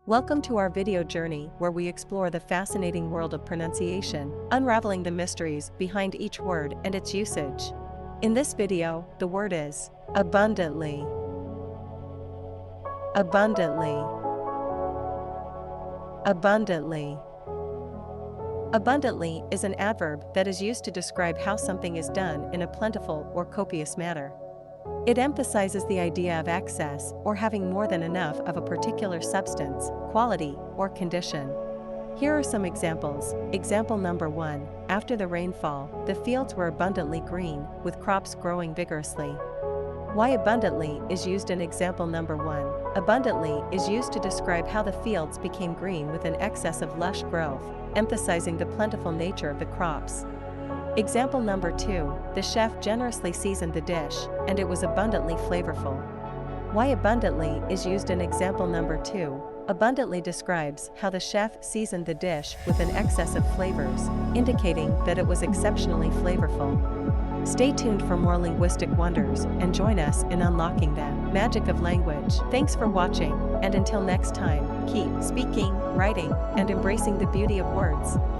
Welcome to our video journey where we explore the fascinating world of pronunciation, unraveling the mysteries behind each word and its usage. In this video, the word is abundantly. Abundantly. Abundantly. Abundantly is an adverb that is used to describe how something is done in a plentiful or copious manner. It emphasizes the idea of excess or having more than enough of a particular substance, quality, or condition. Here are some examples. Example number 1. After the rainfall, the fields were abundantly green, with crops growing vigorously. Why abundantly is used in example number 1. Abundantly is used to describe how the fields became green with an excess of lush growth, emphasizing the plentiful nature of the crops. Example number 2. The chef generously seasoned the dish, and it was abundantly flavorful. Why abundantly is used in example number 2. Abundantly describes how the chef seasoned the dish with an excess of flavors, indicating that it was exceptionally flavorful. Stay tuned for more linguistic wonders and join us in unlocking the magic of language. Thanks for watching, and until next time, keep speaking, writing, and embracing the beauty of words.